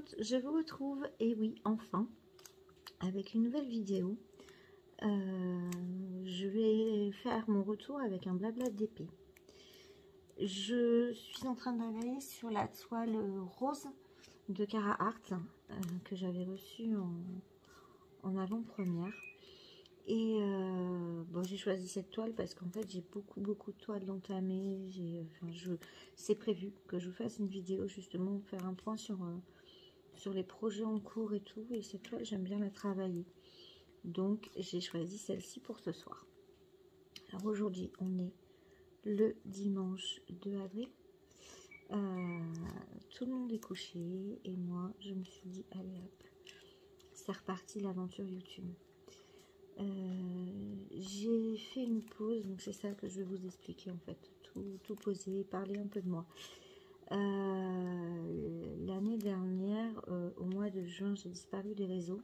internautes, je vous retrouve, et oui, enfin, avec une nouvelle vidéo. Je vais faire mon retour avec un blabla d'épée. Je suis en train d'aller sur la toile rose de Cara Art que j'avais reçue en avant-première. Et bon, j'ai choisi cette toile parce qu'en fait j'ai beaucoup de toiles d'entamées. C'est prévu que je vous fasse une vidéo justement pour faire un point sur les projets en cours et tout. Et cette toile, j'aime bien la travailler. Donc j'ai choisi celle-ci pour ce soir. Alors aujourd'hui on est le dimanche 2 avril. Tout le monde est couché et moi je me suis dit allez hop, c'est reparti l'aventure YouTube. J'ai fait une pause, donc c'est ça que je vais vous expliquer en fait, tout poser, parler un peu de moi. L'année dernière, au mois de juin, j'ai disparu des réseaux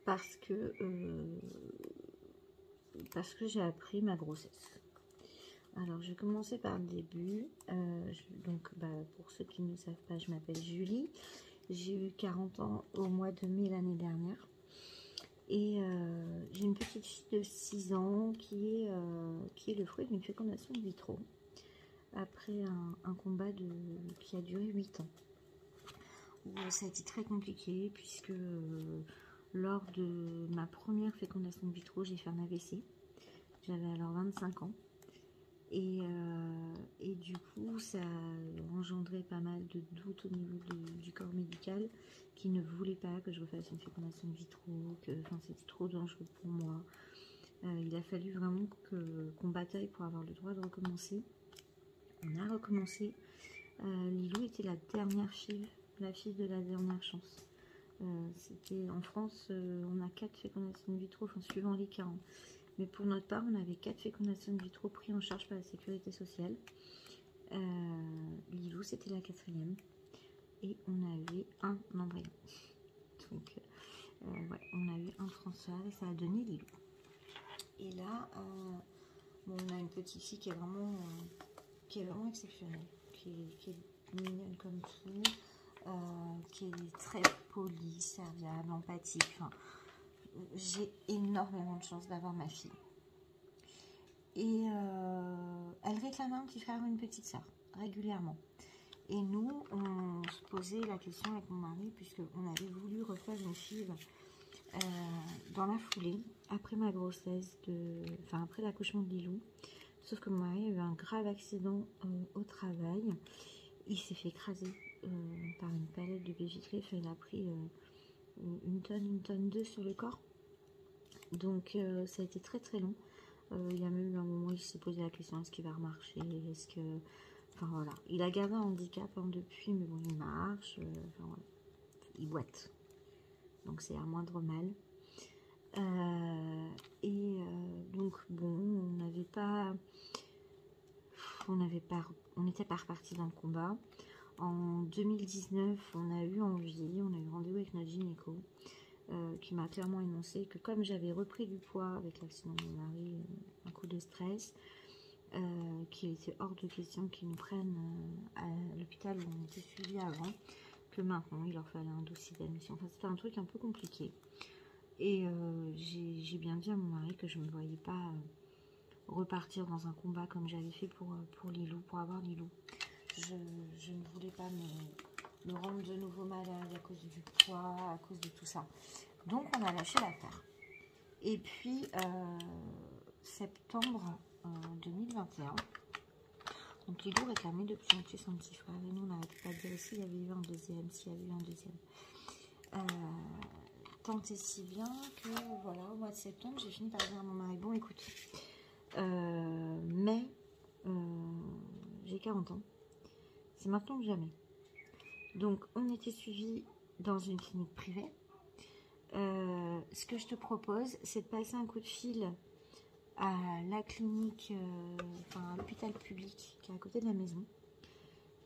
parce que j'ai appris ma grossesse. Alors je vais commencer par le début. Donc pour ceux qui ne savent pas, je m'appelle Julie, j'ai eu 40 ans au mois de mai l'année dernière. Et j'ai une petite fille de 6 ans qui est le fruit d'une fécondation in vitro après un combat qui a duré 8 ans. Ça a été très compliqué puisque lors de ma première fécondation in vitro, j'ai fait un AVC. J'avais alors 25 ans. Et du coup, ça a engendré pas mal de doutes au niveau du corps médical qui ne voulait pas que je refasse une fécondation in vitro, c'était trop dangereux pour moi. Il a fallu vraiment qu'on bataille pour avoir le droit de recommencer. On a recommencé. Lilou était la dernière fille, la fille de la dernière chance. C'était en France, on a 4 fécondations in vitro, suivant les cas. Mais pour notre part, on avait 4 fécondations in vitro pris en charge par la sécurité sociale. Lilou, c'était la 4e. Et on avait un embryon. Donc, ouais, on a eu un transfert et ça a donné Lilou. Et là, bon, on a une petite fille qui est vraiment exceptionnelle, qui est mignonne comme tout, qui est très polie, serviable, empathique. Enfin, j'ai énormément de chance d'avoir ma fille. Et elle réclamait un petit frère ou une petite soeur, régulièrement. Et nous, on se posait la question avec mon mari, puisqu'on avait voulu refaire une fille dans la foulée, après ma grossesse, après l'accouchement de Lilou. Sauf que mon mari a eu un grave accident au travail. Il s'est fait écraser par une palette de baies vitrées. Enfin, il a pris une tonne 2 sur le corps. Donc ça a été très long. Il y a même eu un moment où il s'est posé la question, est-ce qu'il va remarcher, est-ce que... Enfin voilà, il a gardé un handicap depuis, mais bon, il marche, voilà. Il boite. Donc c'est un moindre mal. Donc bon, on n'était pas reparti dans le combat. En 2019, on a eu rendez-vous avec notre gynéco, qui m'a clairement énoncé que comme j'avais repris du poids avec l'accident de mon mari, un coup de stress, qu'il était hors de question qu'ils nous prennent à l'hôpital où on était suivis avant, que maintenant il leur fallait un dossier d'admission. Enfin, c'était un truc un peu compliqué. Et j'ai bien dit à mon mari que je ne me voyais pas repartir dans un combat comme j'avais fait pour Lilou, pour avoir Lilou. Je ne voulais pas me rendre de nouveau malade à cause du poids, à cause de tout ça. Donc on a lâché l'affaire. Et puis septembre 2021, donc Lilou réclamait de plus en plus son petit frère. Et nous on n'arrêtait pas de dire s'il y avait eu un deuxième, s'il y avait eu un deuxième. Tant et si bien que voilà, au mois de septembre, j'ai fini par dire à mon mari, bon écoute, mais j'ai 40 ans, c'est maintenant que jamais. Donc on était suivis dans une clinique privée. Ce que je te propose, c'est de passer un coup de fil à la clinique, à l'hôpital public qui est à côté de la maison,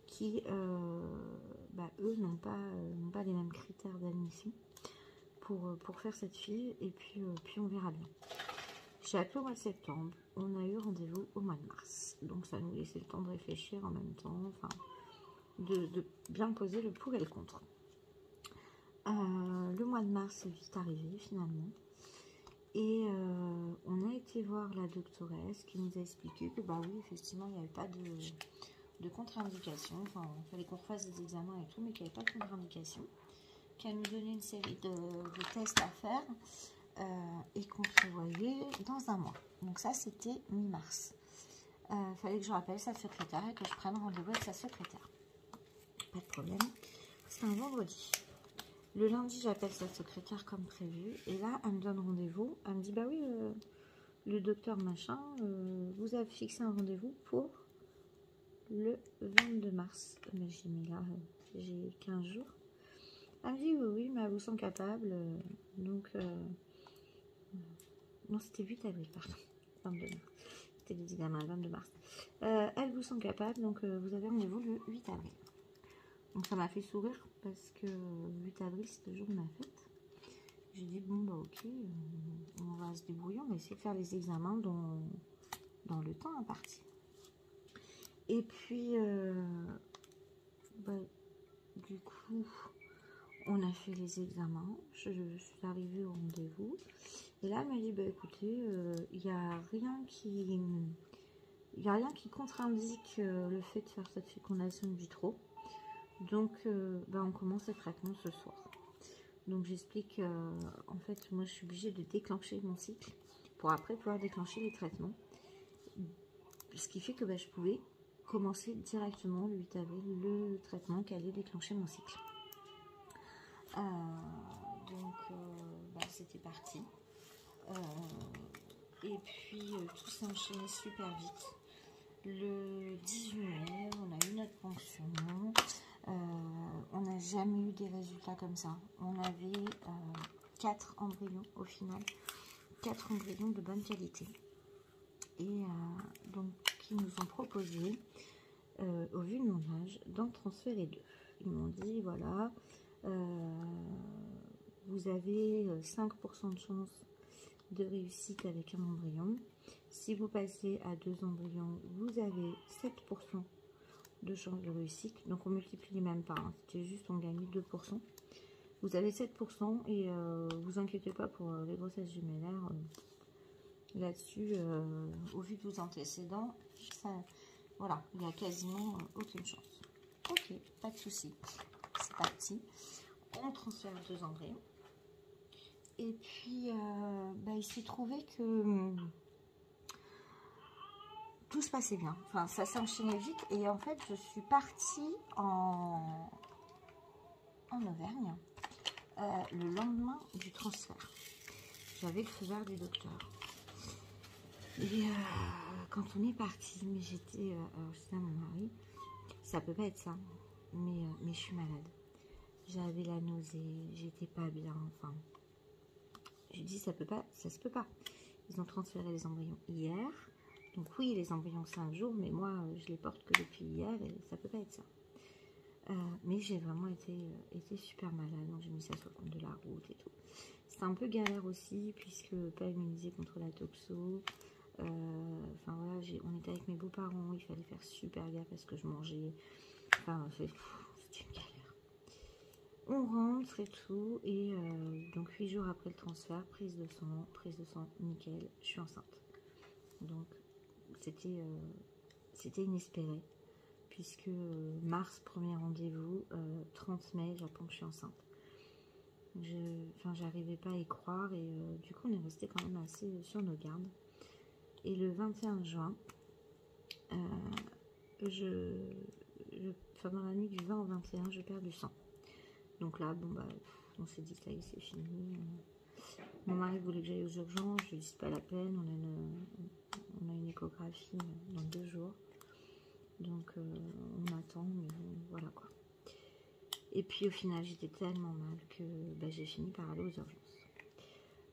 qui eux n'ont pas les mêmes critères d'admission pour faire cette fille, et puis on verra bien. J'ai appelé au mois de septembre, on a eu rendez-vous au mois de mars, donc ça nous laissait le temps de réfléchir en même temps. Enfin, de bien poser le pour et le contre. Le mois de mars est vite arrivé finalement. Et on a été voir la doctoresse qui nous a expliqué que bah oui, effectivement, il n'y avait pas de contre-indication. Enfin, il fallait qu'on refasse des examens et tout, mais qu'il n'y avait pas de contre-indication. Qu'elle nous donnait une série de tests à faire et qu'on prévoyait dans un mois. Donc ça, c'était mi-mars. Fallait que je rappelle sa secrétaire et que je prenne rendez-vous avec sa secrétaire. Pas de problème. C'est un vendredi. Le lundi, j'appelle sa secrétaire comme prévu. Et là, elle me donne rendez-vous. Elle me dit, bah oui, le docteur machin, vous avez fixé un rendez-vous pour le 22 mars. Mais j'ai mis là, j'ai 15 jours. Elle me dit, oui, oui, mais elle vous sent capable. Donc, non, c'était 8 avril, pardon. 22 mars. C'était les examens, 22 mars. Elle vous sent capable, donc vous avez rendez-vous le 8 avril. Donc ça m'a fait sourire parce que 8 avril, c'est le jour de ma fête. J'ai dit, bon, bah ok, on va se débrouiller, on va essayer de faire les examens dans le temps imparti. Et puis, bah, du coup, on a fait les examens. Je suis arrivée au rendez-vous. Et là, elle m'a dit, bah écoutez, il n'y a rien qui contre-indique le fait de faire cette fécondation in vitro. Donc, bah, on commence le traitement ce soir. Donc, j'explique, en fait, moi, je suis obligée de déclencher mon cycle pour après pouvoir déclencher les traitements. Ce qui fait que bah, je pouvais commencer directement le 8 avril le traitement qui allait déclencher mon cycle. Donc, bah, c'était parti. Et puis, tout s'est enchaîné super vite. Le 18 mai, on a eu notre ponction. On n'a jamais eu des résultats comme ça. On avait 4 embryons au final. 4 embryons de bonne qualité. Et donc, ils nous ont proposé, au vu de mon âge, d'en transférer 2. Ils m'ont dit, voilà, vous avez 5% de chance de réussite avec un embryon. Si vous passez à 2 embryons, vous avez 7% de chance de réussite. Donc on multiplie même pas, hein. C'était juste on gagne 2%. Vous avez 7% et vous inquiétez pas pour les grossesses jumellaires. Là-dessus, au vu de vos antécédents, ça, voilà, il n'y a quasiment aucune chance. Ok, pas de souci. C'est parti. On transfère 2 embryons. Et puis, bah, il s'est trouvé que tout se passait bien. Enfin, ça s'est enchaîné vite. Et en fait, je suis partie en Auvergne le lendemain du transfert. J'avais le feu vert du docteur. Et quand on est parti, mais j'étais... alors, je disais à mon mari, ça peut pas être ça. Mais je suis malade. J'avais la nausée, j'étais pas bien. Enfin, je dis, ça se peut pas. Ils ont transféré les embryons hier. Donc oui, les embryons 5 jours, mais moi, je les porte que depuis hier et ça peut pas être ça. Mais j'ai vraiment été super malade, donc j'ai mis ça sur le compte de la route et tout. C'est un peu galère aussi, puisque pas immunisé contre la toxo. Enfin voilà, on était avec mes beaux-parents, il fallait faire super gaffe à ce que je mangeais. Enfin, c'est une galère. On rentre et tout, et donc 8 jours après le transfert, prise de sang, nickel, je suis enceinte. Donc c'était inespéré, puisque mars, premier rendez-vous, 30 mai, j'apprends que je suis enceinte. J'arrivais pas à y croire, et du coup, on est resté quand même assez sur nos gardes. Et le 21 juin, dans la nuit du 20 au 21, je perds du sang. Donc là, bon bah, on s'est dit, ça y est, c'est fini. Mon mari voulait que j'aille aux urgences, je lui ai dit, c'est pas la peine, on a une échographie dans 2 jours. Donc on attend, mais voilà quoi. Et puis au final, j'étais tellement mal que bah, j'ai fini par aller aux urgences.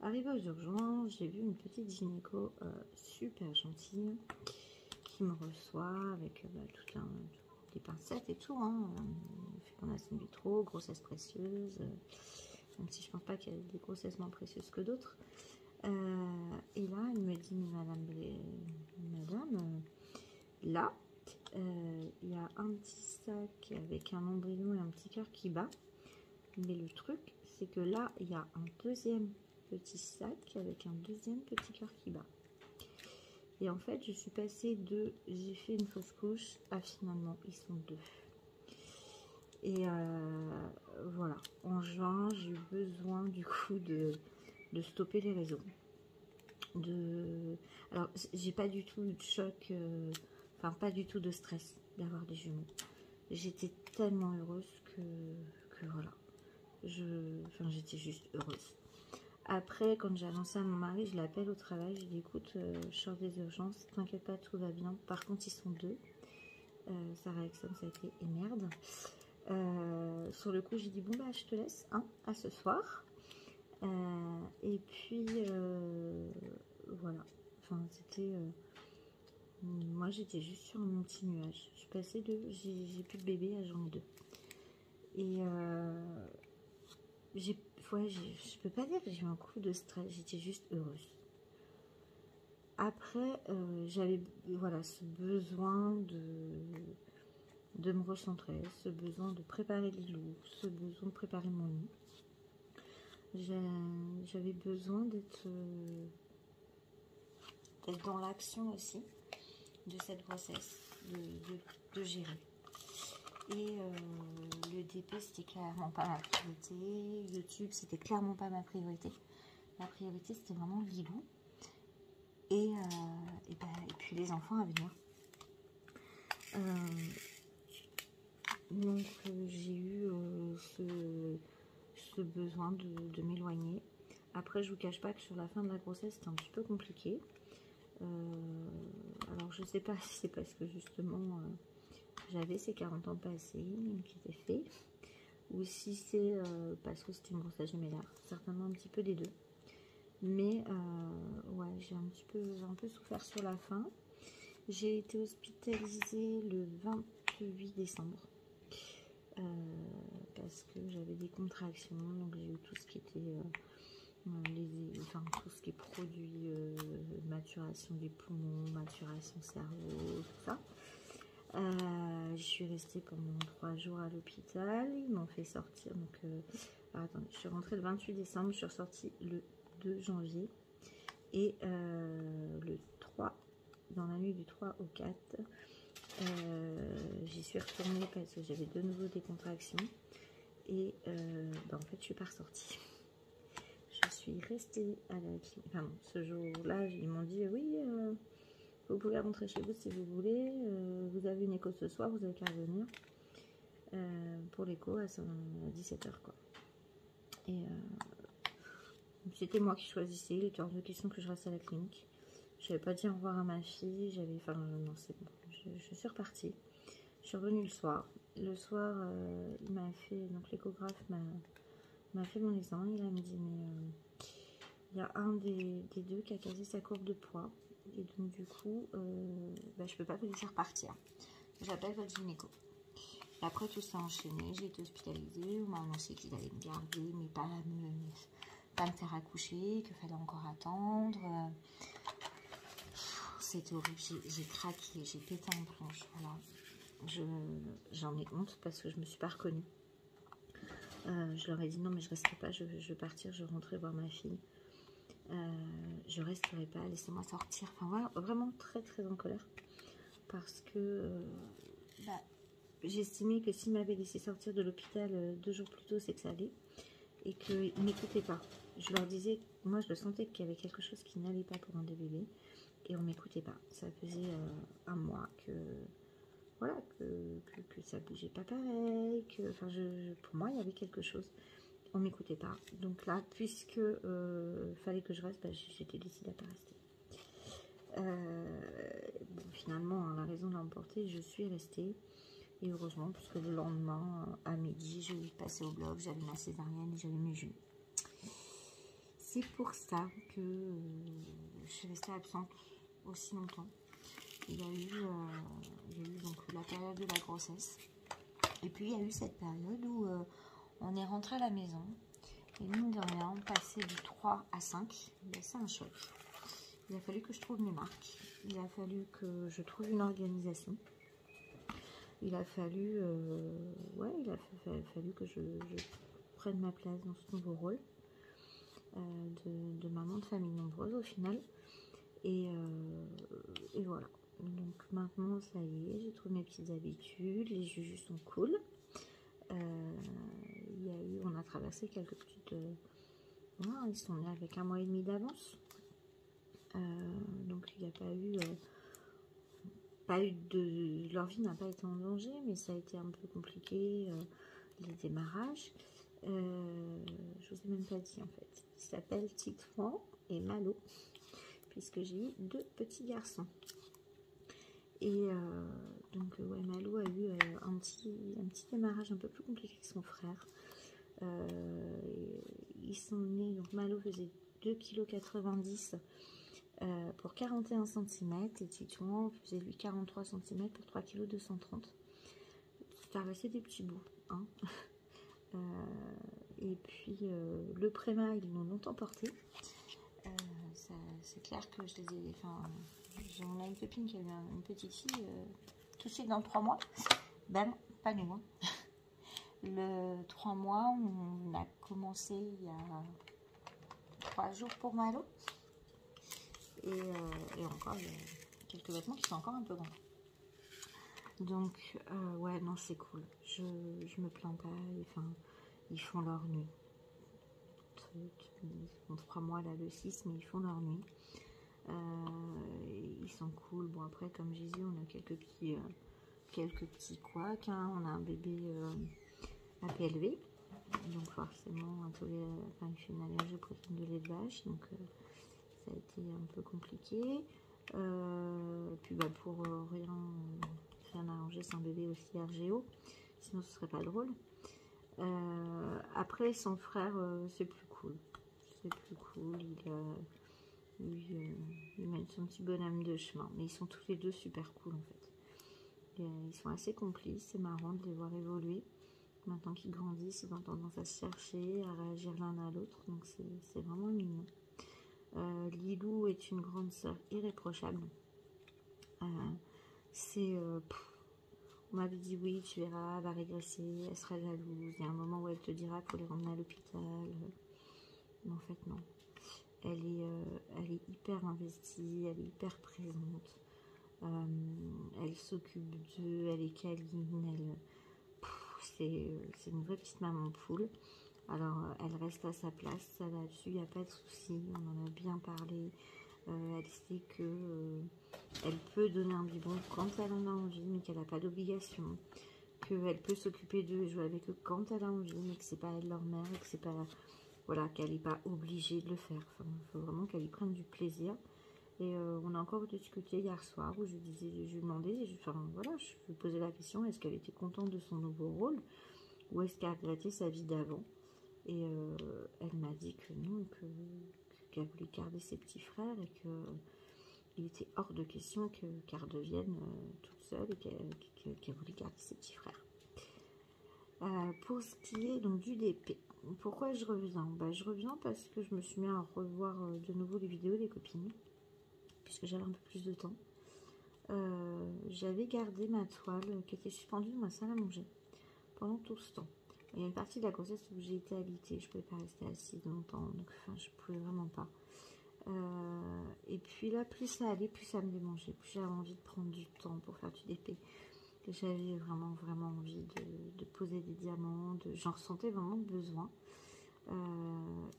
Arrivée aux urgences, j'ai vu une petite gynéco super gentille qui me reçoit avec des pincettes et tout. Hein. Fécondation in vitro, grossesse précieuse. Même si je pense pas qu'il y a des grossesses moins précieuses que d'autres. Et là, elle me dit, mais madame, là, il y a un petit sac avec un embryon et un petit cœur qui bat. Mais le truc, c'est que là, il y a un deuxième petit sac avec un deuxième petit cœur qui bat. Et en fait, je suis passée de j'ai fait une fausse couche à finalement, ils sont deux. Et voilà, en juin, j'ai eu besoin du coup de stopper les réseaux. Alors, j'ai pas du tout eu de choc, enfin pas du tout de stress d'avoir des jumeaux. J'étais tellement heureuse que voilà, j'étais juste heureuse. Après, quand j'ai annoncé à mon mari, je l'appelle au travail, je lui dis écoute, je sors des urgences, t'inquiète pas, tout va bien. Par contre, ils sont deux. Sa réaction, ça a été et merde. Sur le coup, j'ai dit bon bah je te laisse, hein, à ce soir. Et puis voilà. Enfin, c'était. Moi, j'étais juste sur mon petit nuage. Je suis passée de j'ai plus de bébé à j'en ai deux. Et je peux pas dire que j'ai eu un coup de stress, j'étais juste heureuse. Après, j'avais voilà, ce besoin de me recentrer, ce besoin de préparer Lilou, ce besoin de préparer mon lit. J'avais besoin d'être dans l'action aussi de cette grossesse, de gérer. Et le DP, c'était clairement pas ma priorité. YouTube, c'était clairement pas ma priorité. La priorité, c'était vraiment Lilou. Et puis les enfants à venir. Donc j'ai eu ce besoin de m'éloigner. Après, je vous cache pas que sur la fin de la grossesse, c'était un petit peu compliqué. Alors je sais pas si c'est parce que justement j'avais ces 40 ans passés qui étaient faits, ou si c'est parce que c'était une grossesse gémellaire, certainement un petit peu des deux. Mais ouais, j'ai un peu souffert sur la fin. J'ai été hospitalisée le 28 décembre parce que j'avais des contractions, donc j'ai eu tout ce qui était tout ce qui est produit, maturation des poumons, maturation cerveau, tout ça. Je suis restée pendant 3 jours à l'hôpital. Ils m'ont fait sortir. Donc, attendez, je suis rentrée le 28 décembre. Je suis ressortie le 2 janvier. Et le 3, dans la nuit du 3 au 4, j'y suis retournée parce que j'avais de nouveau des contractions. Et en fait, je suis pas ressortie. Je suis restée à la clinique. Enfin, non, ce jour-là, ils m'ont dit oui. Vous pouvez rentrer chez vous si vous voulez. Vous avez une écho ce soir, vous avez qu'à revenir pour l'écho à 17h, quoi. Et c'était moi qui choisissais. Il était hors de question que je reste à la clinique. Je n'avais pas dit au revoir à ma fille. Enfin, non, c'est bon. Je suis repartie. Je suis revenue le soir. Le soir, il m'a fait, donc l'échographe m'a fait mon examen. Il me dit, mais il y a un des deux qui a cassé sa courbe de poids. Et donc du coup, je peux pas vous laisser repartir. J'appelle votre gynéco. Et après tout s'est enchaîné, j'ai été hospitalisée. On m'a annoncé qu'ils allaient me garder, mais pas me faire accoucher, qu'il fallait encore attendre. C'était horrible, j'ai craqué, j'ai pété un plonge. Voilà. J'en ai honte parce que je me suis pas reconnue. Je leur ai dit non, mais je resterai pas, je veux partir, je rentrerai voir ma fille. Je resterai pas, laissez-moi sortir. Enfin voilà, vraiment très très en colère parce que j'estimais que s'il m'avait laissé sortir de l'hôpital 2 jours plus tôt, c'est que ça allait, et qu'ils m'écoutaient pas. Je leur disais, moi je le sentais qu'il y avait quelque chose qui n'allait pas pour un des bébés, et on m'écoutait pas. Ça faisait un mois que voilà, que ça bougeait pas pareil, que enfin pour moi il y avait quelque chose. On m'écoutait pas. Donc là, puisque fallait que je reste, j'étais décidée à pas rester. Bon, finalement, la raison de l'emporter, je suis restée. Et heureusement, puisque le lendemain, à midi, je suis passée au bloc, j'avais ma césarienne et j'avais mes jus. C'est pour ça que je suis restée absente aussi longtemps. Il y a eu donc la période de la grossesse. Et puis, il y a eu cette période où on est rentré à la maison. Et mine de rien, passer du 3 à 5, c'est un choc. Il a fallu que je trouve mes marques. Il a fallu que je trouve une organisation. il a fallu, ouais, il a fallu que je prenne ma place dans ce nouveau rôle de maman de famille nombreuse au final. Et voilà. Donc maintenant, ça y est, j'ai trouvé mes petites habitudes, les jujus sont cool. On a traversé quelques petites... ils sont nés avec 1 mois et demi d'avance. Donc il n'y a pas eu de... Leur vie n'a pas été en danger, mais ça a été un peu compliqué, les démarrages. Je vous ai même pas dit en fait. Ils s'appellent Titouan et Malo, puisque j'ai eu 2 petits garçons. Et donc ouais, Malo a eu un petit démarrage un peu plus compliqué que son frère. Ils sont nés, donc Malo faisait 2,90 kg pour 41 cm et Titouan faisait lui 43 cm pour 3,230 kg. Ça restait des petits bouts. Hein. Et puis le préma, ils l'ont longtemps porté. C'est clair que je les ai... Enfin, on a une copine qui a eu une petite fille tout de suite dans le 3 mois. Ben non, pas nous. Hein. Le 3 mois, on a commencé il y a 3 jours pour Malo. Et encore, il y a quelques vêtements qui sont encore un peu grands. Donc, ouais, non, c'est cool. Je me plains pas. Enfin, ils font leur nuit. Ils font 3 mois là, le 6, mais ils font leur nuit. Ils sont cool. Bon, après, comme j'ai dit, on a quelques petits couacs. Hein. On a un bébé APLV. Donc, forcément, il fait une allergie aux protéines de lait de vache. Donc, ça a été un peu compliqué. Puis, pour rien arranger, c'est un bébé aussi RGO. Sinon, ce serait pas drôle. Après, son frère, c'est plus cool. C'est plus cool. Il mène son petit bonhomme de chemin. Mais ils sont tous les deux super cool en fait. Ils sont assez complices. C'est marrant de les voir évoluer. Maintenant qu'ils grandissent, ils ont tendance à se chercher, à réagir l'un à l'autre. Donc c'est vraiment mignon. Lilou est une grande sœur irréprochable. On m'avait dit oui, tu verras, elle va régresser, elle sera jalouse. Il y a un moment où elle te dira qu'il faut les ramener à l'hôpital. Mais en fait, non. Elle est hyper investie, elle est hyper présente. Elle s'occupe d'eux, elle est câline. C'est une vraie petite maman poule. Alors, elle reste à sa place, ça là-dessus, il n'y a pas de souci. On en a bien parlé. Elle sait que elle peut donner un biberon quand elle en a envie, mais qu'elle n'a pas d'obligation. Qu'elle peut s'occuper d'eux et jouer avec eux quand elle a envie, mais que c'est pas elle leur mère et que c'est pas... Voilà, qu'elle n'est pas obligée de le faire. Enfin, il faut vraiment qu'elle y prenne du plaisir. Et on a encore discuté hier soir où je lui demandais, voilà, je lui posais la question, est-ce qu'elle était contente de son nouveau rôle ou est-ce qu'elle regrettait sa vie d'avant? Et elle m'a dit que non, qu'elle voulait garder ses petits frères et qu'il était hors de question qu'elle redevienne toute seule et qu'elle voulait garder ses petits frères. Pour ce qui est donc du DP, pourquoi je reviens? Je reviens parce que je me suis mis à revoir de nouveau les vidéos des copines, puisque j'avais un peu plus de temps. J'avais gardé ma toile qui était suspendue dans ma salle à manger pendant tout ce temps. Il y a une partie de la grossesse où j'ai été alitée, je ne pouvais pas rester assise longtemps, donc je ne pouvais vraiment pas. Et puis là, plus ça allait, plus ça me démangeait, plus j'avais envie de prendre du temps pour faire du DP. J'avais vraiment envie de poser des diamants, j'en ressentais vraiment le besoin.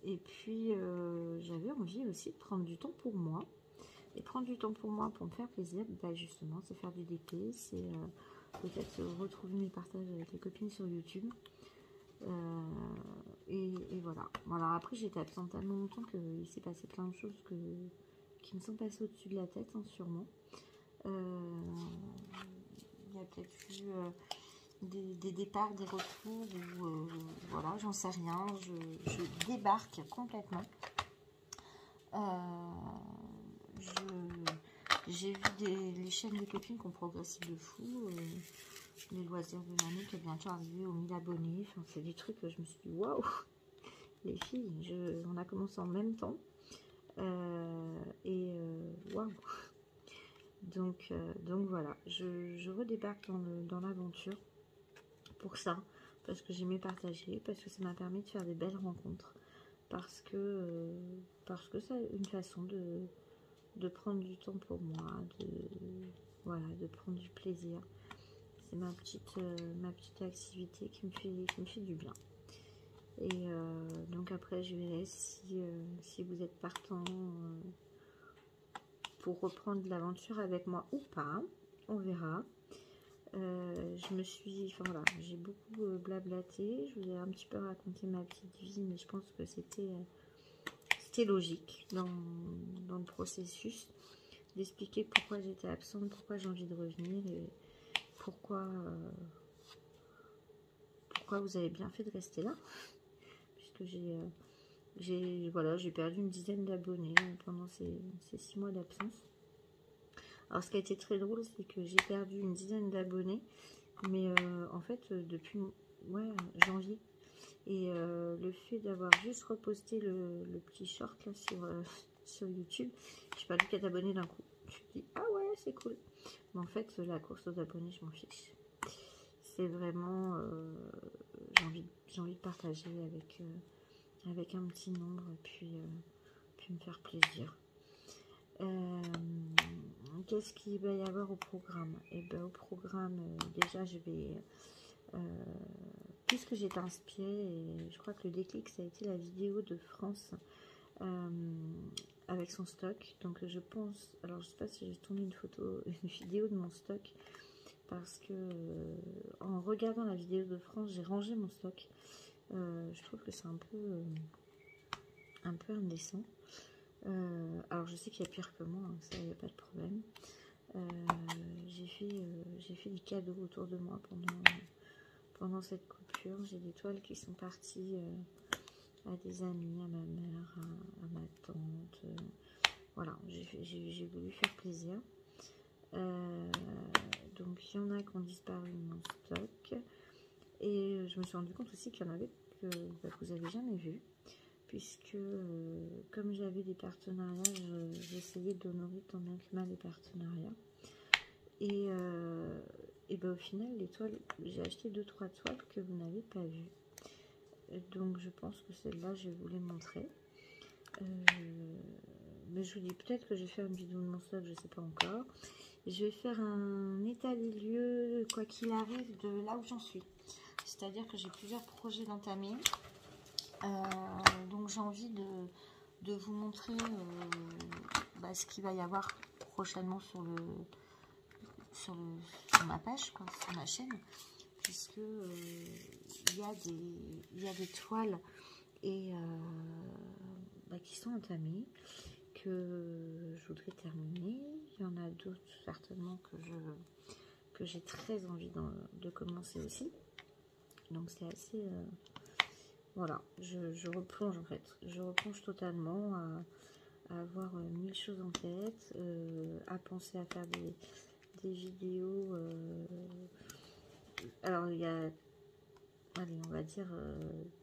Et puis j'avais envie aussi de prendre du temps pour moi. Et prendre du temps pour moi, pour me faire plaisir, justement, c'est faire du DP, c'est peut-être retrouver mes partages avec les copines sur YouTube. Et voilà. Alors après, j'étais absente tellement longtemps qu'il s'est passé plein de choses qui me sont passées au-dessus de la tête, hein, sûrement. Il y a peut-être eu des départs, des retours, ou voilà, j'en sais rien. Je débarque complètement. J'ai vu les chaînes de copines qui ont progressé de fou. Les loisirs de l'année qui est bientôt arrivé aux 1000 abonnés. Enfin, c'est des trucs que je me suis dit, waouh, les filles, on a commencé en même temps. Waouh. Donc voilà, je redébarque dans l'aventure pour ça, parce que j'aimais partager, parce que ça m'a permis de faire des belles rencontres, parce que c'est une façon de prendre du temps pour moi, voilà, de prendre du plaisir. C'est ma petite activité qui me fait du bien. Et donc après, je verrai si vous êtes partant pour reprendre l'aventure avec moi ou pas. On verra. Enfin voilà, j'ai beaucoup blablaté. Je vous ai un petit peu raconté ma petite vie, mais je pense que c'était logique dans le processus d'expliquer pourquoi j'étais absente, pourquoi j'ai envie de revenir et pourquoi vous avez bien fait de rester là, puisque j'ai perdu une dizaine d'abonnés pendant ces 6 mois d'absence. Alors ce qui a été très drôle, c'est que j'ai perdu une dizaine d'abonnés, mais en fait depuis janvier. Et le fait d'avoir juste reposté le petit short là sur YouTube, j'ai perdu 4 abonnés d'un coup. Je me dis ah ouais, c'est cool. Mais en fait la course aux abonnés, je m'en fiche. C'est vraiment j'ai envie de partager avec un petit nombre et puis me faire plaisir. Qu'est-ce qu'il va y avoir au programme? Et bien au programme, déjà je vais puisque j'étais inspirée, et je crois que le déclic ça a été la vidéo de France avec son stock. Donc je pense, alors je sais pas si j'ai tourné une vidéo de mon stock, parce que en regardant la vidéo de France, j'ai rangé mon stock. Je trouve que c'est un peu indécent. Alors je sais qu'il y a pire que moi, hein, ça il n'y a pas de problème. J'ai fait des cadeaux autour de moi pendant cette coupure. J'ai des toiles qui sont parties à des amis, à ma mère, à ma tante. Voilà, j'ai voulu faire plaisir. Donc il y en a qui ont disparu de mon stock. Et je me suis rendu compte aussi qu'il y en avait que vous n'avez jamais vu. Puisque comme j'avais des partenariats, j'essayais d'honorer tant bien que mal les partenariats. Et ben, au final, les toiles, j'ai acheté 2-3 toiles que vous n'avez pas vues. Donc je pense que celle-là, je vais vous les montrer. Mais je vous dis peut-être que je vais faire une vidéo de mon stock, je ne sais pas encore. Je vais faire un état des lieux, quoi qu'il arrive, de là où j'en suis. C'est-à-dire que j'ai plusieurs projets d'entamer. Donc j'ai envie de vous montrer ce qu'il va y avoir prochainement sur ma page, quoi, sur ma chaîne, puisque il y a des toiles et qui sont entamées, que je voudrais terminer. Il y en a d'autres certainement que j'ai très envie de commencer aussi. Donc c'est assez voilà, je replonge en fait, je replonge totalement à avoir 1000 choses en tête, à penser à faire des vidéos. Alors il y a, allez, on va dire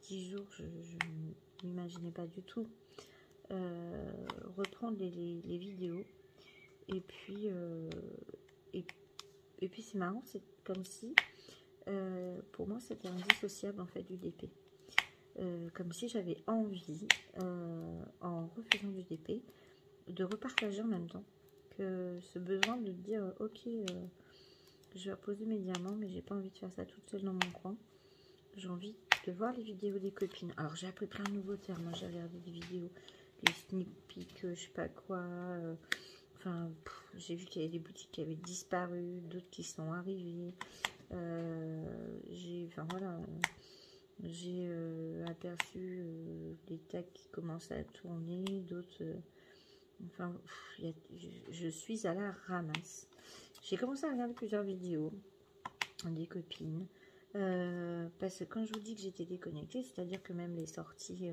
10 jours, je ne m'imaginais pas du tout reprendre les vidéos. Et puis c'est marrant, c'est comme si pour moi c'était indissociable en fait du DP. Comme si j'avais envie, en refaisant du DP, de repartager en même temps, que ce besoin de dire ok, je vais reposer mes diamants, mais j'ai pas envie de faire ça toute seule dans mon coin. J'ai envie de voir les vidéos des copines. Alors j'ai appris plein de nouveaux termes. Moi j'ai regardé des vidéos, les sneak peeks, je sais pas quoi. Enfin, j'ai vu qu'il y avait des boutiques qui avaient disparu, d'autres qui sont arrivées. Enfin voilà. J'ai aperçu des tags qui commencent à tourner, d'autres... enfin, je suis à la ramasse. J'ai commencé à regarder plusieurs vidéos des copines. Parce que quand je vous dis que j'étais déconnectée, c'est-à-dire que même les sorties,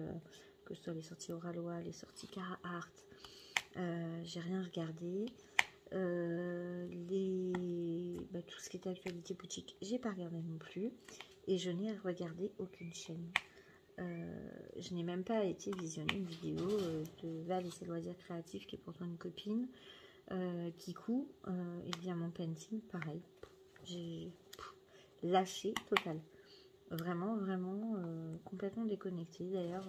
que ce soit les sorties Oralois, les sorties Carhartt, j'ai rien regardé. Tout ce qui était actualité boutique, j'ai pas regardé non plus. Et je n'ai regardé aucune chaîne. Je n'ai même pas été visionner une vidéo de Val et ses loisirs créatifs, qui est pourtant une copine. Kikou, et Diamant Painting, pareil. J'ai lâché total. Vraiment, vraiment complètement déconnecté. D'ailleurs,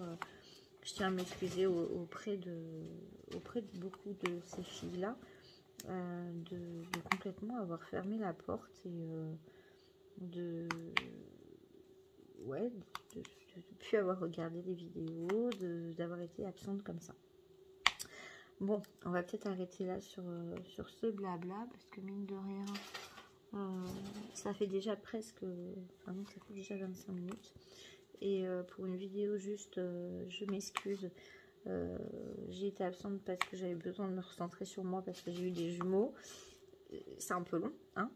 je tiens à m'excuser auprès de beaucoup de ces filles-là de complètement avoir fermé la porte et ouais, de ne plus avoir regardé les vidéos, d'avoir été absente comme ça. Bon, on va peut-être arrêter là sur ce blabla, parce que mine de rien, ça fait déjà presque, enfin non, ça fait déjà 25 minutes. Et pour une vidéo juste, je m'excuse, j'ai été absente parce que j'avais besoin de me recentrer sur moi, parce que j'ai eu des jumeaux. C'est un peu long, hein.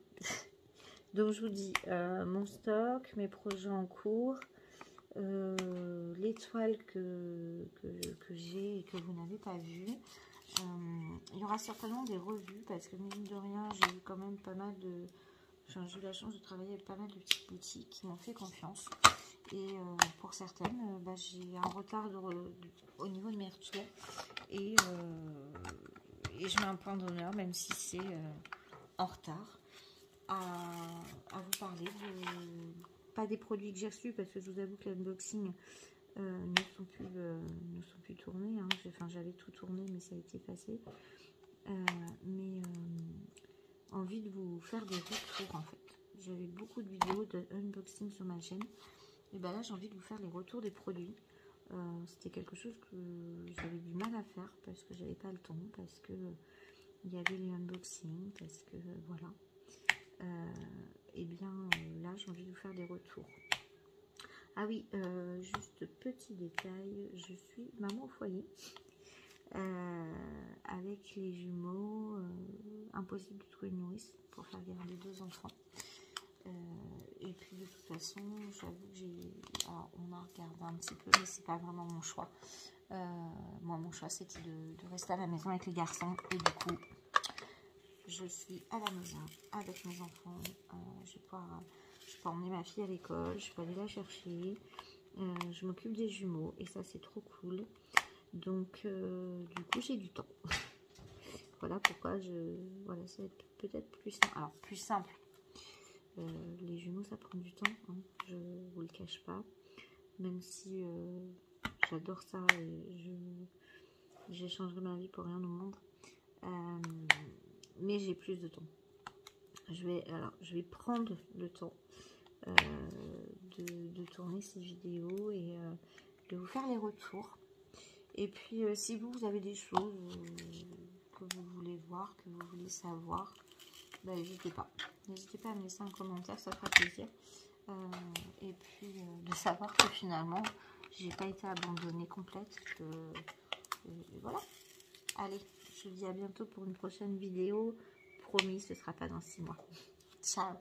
Donc je vous dis, mon stock, mes projets en cours, les toiles que j'ai et que vous n'avez pas vues. Il y aura certainement des revues parce que mine de rien, j'ai eu quand même pas mal de... Enfin, j'ai eu la chance de travailler avec pas mal de petites boutiques qui m'ont fait confiance. Et pour certaines, j'ai un retard au niveau de mes retours. Et je mets un point d'honneur, même si c'est en retard, à vous parler de... Pas des produits que j'ai reçus, parce que je vous avoue que l'unboxing ne sont plus tournés. Hein. Enfin, j'avais tout tourné, mais ça a été effacé. Envie de vous faire des retours, en fait. J'avais beaucoup de vidéos de unboxing sur ma chaîne. Et ben là, j'ai envie de vous faire les retours des produits. C'était quelque chose que j'avais du mal à faire parce que j'avais pas le temps, parce que il y avait les unboxings, parce que voilà. Et bien là, j'ai envie de vous faire des retours. Ah oui, juste petit détail, je suis maman au foyer avec les jumeaux. Impossible de trouver une nourrice pour faire garder 2 enfants. Et puis de toute façon, j'avoue que alors on a regardé un petit peu, mais c'est pas vraiment mon choix. Moi, mon choix c'était de rester à la maison avec les garçons, et du coup, je suis à la maison avec mes enfants. Je peux emmener ma fille à l'école, je peux aller la chercher. Je m'occupe des jumeaux et ça c'est trop cool. Donc du coup j'ai du temps. Voilà pourquoi voilà, ça va être peut-être plus simple. Alors plus simple. Les jumeaux ça prend du temps, hein, je vous le cache pas. Même si j'adore ça et j'échangerai ma vie pour rien au monde. Mais j'ai plus de temps. Je vais prendre le temps de tourner ces vidéos et de vous faire les retours. Et puis si vous avez des choses que vous voulez voir, que vous voulez savoir, n'hésitez pas à me laisser un commentaire, ça fera plaisir. Et puis de savoir que finalement j'ai pas été abandonnée complète, voilà. Allez, je vous dis à bientôt pour une prochaine vidéo. Promis, ce sera pas dans 6 mois. Ciao.